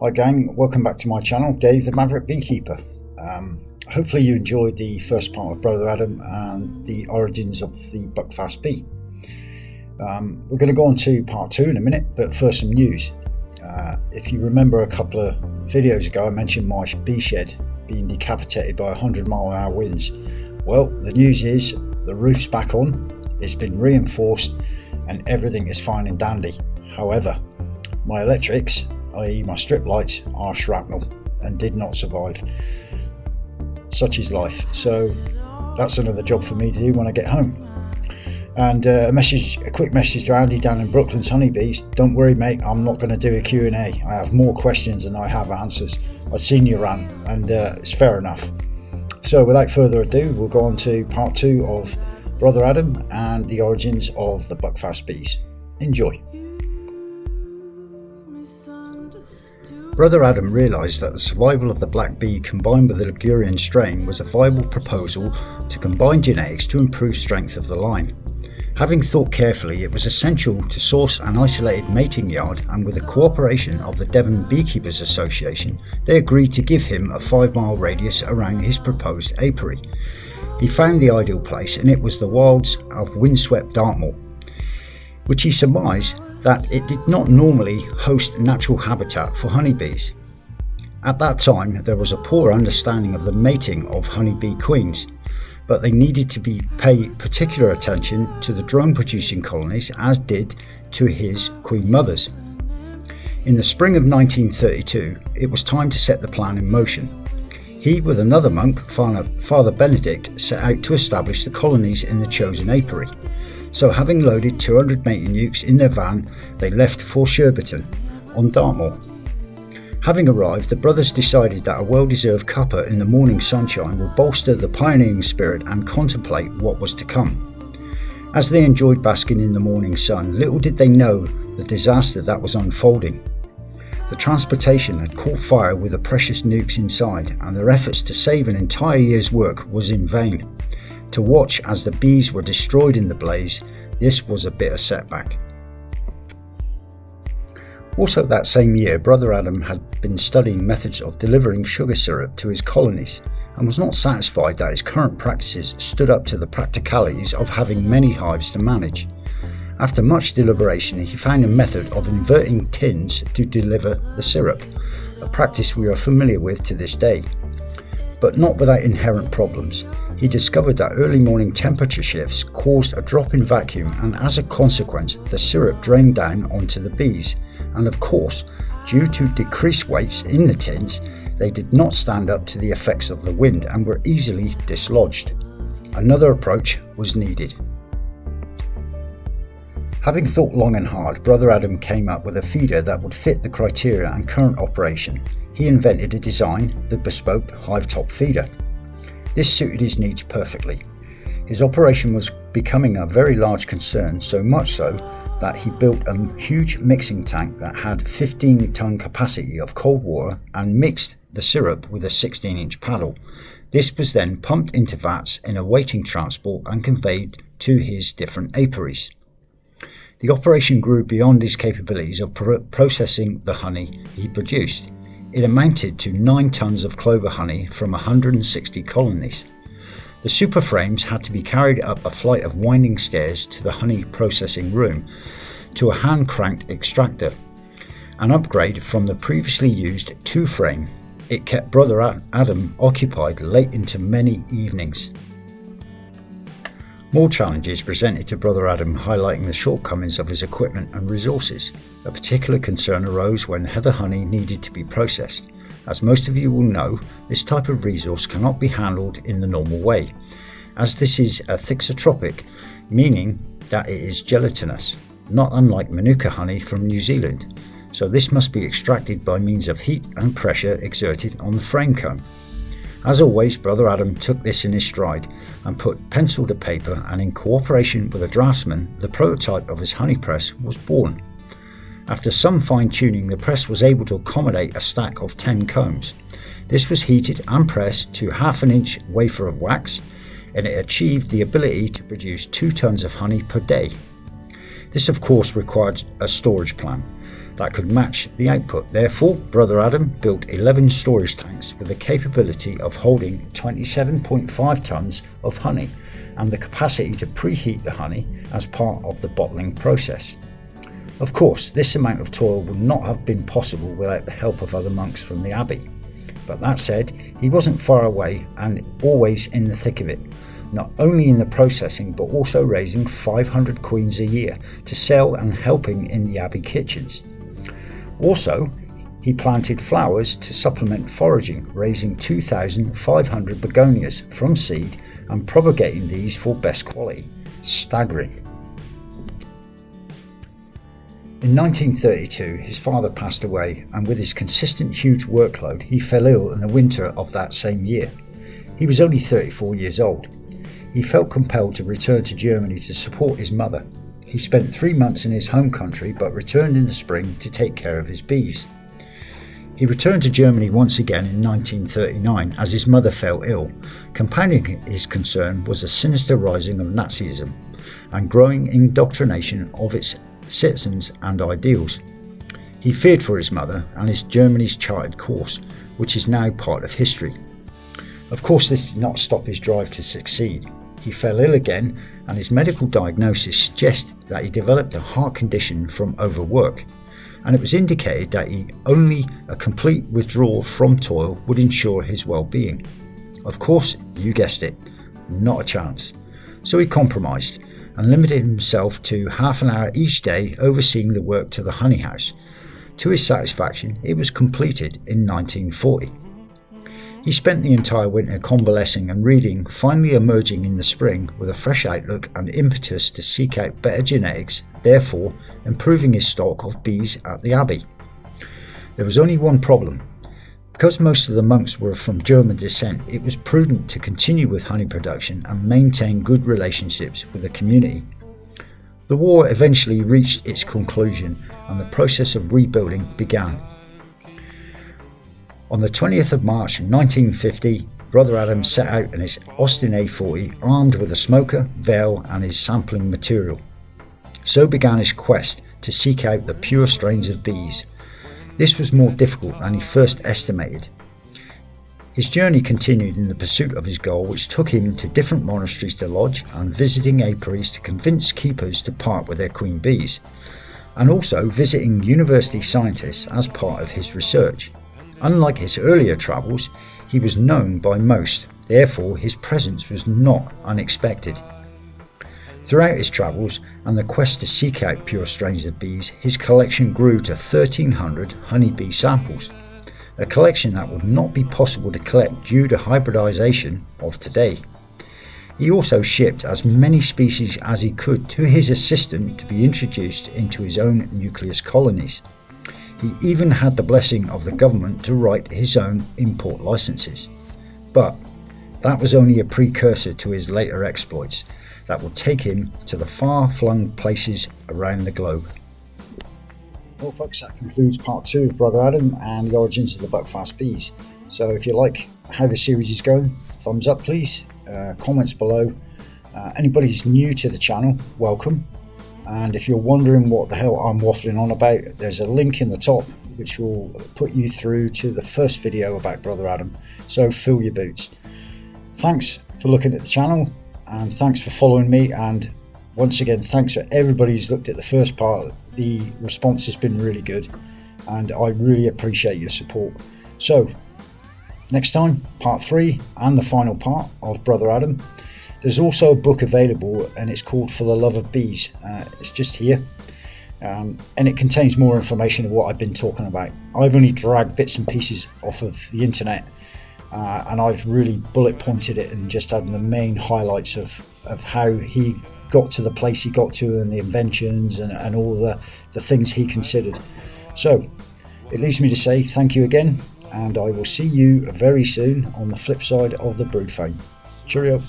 Hi gang, welcome back to my channel, Dave the Maverick Beekeeper. Hopefully you enjoyed the first part of Brother Adam and the origins of the Buckfast bee. We're going to go on to part 2 in a minute, but first some news. If you remember a couple of videos ago I mentioned my bee shed being decapitated by 100-mile-an-hour winds. Well, the news is the roof's back on, it's been reinforced and everything is fine and dandy. However, my electrics, i.e. my strip lights, are shrapnel and did not survive. Such is life. So that's another job for me to do when I get home. And a quick message to Andy down in Brooklyn's honeybees. Don't worry mate, I'm not going to do a Q&A. I have more questions than I have answers. I've seen your rant and it's fair enough. So without further ado, we'll go on to part 2 of Brother Adam and the origins of the Buckfast bees. Enjoy. Brother Adam realised that the survival of the black bee combined with the Ligurian strain was a viable proposal to combine genetics to improve strength of the line. Having thought carefully, it was essential to source an isolated mating yard, and with the cooperation of the Devon Beekeepers Association, they agreed to give him a 5-mile radius around his proposed apiary. He found the ideal place, and it was the wilds of windswept Dartmoor, which he surmised that it did not normally host natural habitat for honeybees. At that time, there was a poor understanding of the mating of honeybee queens, but they needed to pay particular attention to the drone-producing colonies, as did to his queen mothers. In the spring of 1932, it was time to set the plan in motion. He, with another monk, Father Benedict, set out to establish the colonies in the chosen apiary. So having loaded 200 mating nukes in their van, they left for Sherborton on Dartmoor. Having arrived, the brothers decided that a well-deserved cuppa in the morning sunshine would bolster the pioneering spirit and contemplate what was to come. As they enjoyed basking in the morning sun, little did they know the disaster that was unfolding. The transportation had caught fire with the precious nukes inside, and their efforts to save an entire year's work was in vain. To watch as the bees were destroyed in the blaze, this was a bitter setback. Also that same year, Brother Adam had been studying methods of delivering sugar syrup to his colonies, and was not satisfied that his current practices stood up to the practicalities of having many hives to manage. After much deliberation, he found a method of inverting tins to deliver the syrup, a practice we are familiar with to this day. But not without inherent problems. He discovered that early morning temperature shifts caused a drop in vacuum, and as a consequence the syrup drained down onto the bees, and of course, due to decreased weights in the tins, they did not stand up to the effects of the wind and were easily dislodged. Another approach was needed. Having thought long and hard, Brother Adam came up with a feeder that would fit the criteria and current operation. He invented a design, the bespoke hive-top feeder. This suited his needs perfectly. His operation was becoming a very large concern, so much so that he built a huge mixing tank that had 15-ton capacity of cold water and mixed the syrup with a 16-inch paddle. This was then pumped into vats in a waiting transport and conveyed to his different apiaries. The operation grew beyond his capabilities of processing the honey he produced. It amounted to 9 tons of clover honey from 160 colonies. The super frames had to be carried up a flight of winding stairs to the honey processing room to a hand-cranked extractor, an upgrade from the previously used 2-frame. It kept Brother Adam occupied late into many evenings. More challenges presented to Brother Adam, highlighting the shortcomings of his equipment and resources. A particular concern arose when heather honey needed to be processed. As most of you will know, this type of resource cannot be handled in the normal way, as this is a thixotropic, meaning that it is gelatinous, not unlike Manuka honey from New Zealand. So this must be extracted by means of heat and pressure exerted on the frame comb. As always, Brother Adam took this in his stride and put pencil to paper, and in cooperation with a draftsman, the prototype of his honey press was born. After some fine-tuning, the press was able to accommodate a stack of 10 combs. This was heated and pressed to 1/2 inch wafer of wax, and it achieved the ability to produce 2 tons of honey per day. This of course required a storage plan, that could match the output. Therefore, Brother Adam built 11 storage tanks with the capability of holding 27.5 tonnes of honey and the capacity to preheat the honey as part of the bottling process. Of course, this amount of toil would not have been possible without the help of other monks from the Abbey. But that said, he wasn't far away and always in the thick of it, not only in the processing but also raising 500 queens a year to sell and helping in the Abbey kitchens. Also, he planted flowers to supplement foraging, raising 2,500 begonias from seed and propagating these for best quality. Staggering. In 1932, his father passed away, and with his consistent huge workload, he fell ill in the winter of that same year. He was only 34 years old. He felt compelled to return to Germany to support his mother. He spent 3 months in his home country but returned in the spring to take care of his bees. He returned to Germany once again in 1939 as his mother fell ill. Compounding his concern was a sinister rising of Nazism and growing indoctrination of its citizens and ideals. He feared for his mother and his Germany's charted course, which is now part of history. Of course, this did not stop his drive to succeed. He fell ill again, and his medical diagnosis suggested that he developed a heart condition from overwork, and it was indicated that only a complete withdrawal from toil would ensure his well-being. Of course, you guessed it, not a chance. So he compromised and limited himself to half an hour each day overseeing the work to the honey house. To his satisfaction, it was completed in 1940. He spent the entire winter convalescing and reading, finally emerging in the spring with a fresh outlook and impetus to seek out better genetics, therefore improving his stock of bees at the Abbey. There was only one problem. Because most of the monks were from German descent, it was prudent to continue with honey production and maintain good relationships with the community. The war eventually reached its conclusion and the process of rebuilding began. On the 20th of March 1950, Brother Adam set out in his Austin A40 armed with a smoker, veil and his sampling material. So began his quest to seek out the pure strains of bees. This was more difficult than he first estimated. His journey continued in the pursuit of his goal, which took him to different monasteries to lodge and visiting apiaries to convince keepers to part with their queen bees, and also visiting university scientists as part of his research. Unlike his earlier travels, he was known by most, therefore his presence was not unexpected. Throughout his travels and the quest to seek out pure strains of bees, his collection grew to 1,300 honeybee samples, a collection that would not be possible to collect due to hybridization of today. He also shipped as many species as he could to his assistant to be introduced into his own nucleus colonies. He even had the blessing of the government to write his own import licenses. But that was only a precursor to his later exploits that will take him to the far-flung places around the globe. Well folks, that concludes part 2 of Brother Adam and the origins of the Buckfast bees. So if you like how the series is going, thumbs up please, comments below. Anybody who's new to the channel, welcome. And if you're wondering what the hell I'm waffling on about, there's a link in the top which will put you through to the first video about Brother Adam. So fill your boots. Thanks for looking at the channel and thanks for following me, and once again thanks for everybody who's looked at the first part. The response has been really good and I really appreciate your support. So next time, part 3 and the final part of Brother Adam. There's also a book available and it's called For the Love of Bees. It's just here and it contains more information of what I've been talking about. I've only dragged bits and pieces off of the internet and I've really bullet pointed it and just had the main highlights of how he got to the place he got to and the inventions and all the things he considered. So it leaves me to say thank you again, and I will see you very soon on the flip side of the brood phone. Cheerio.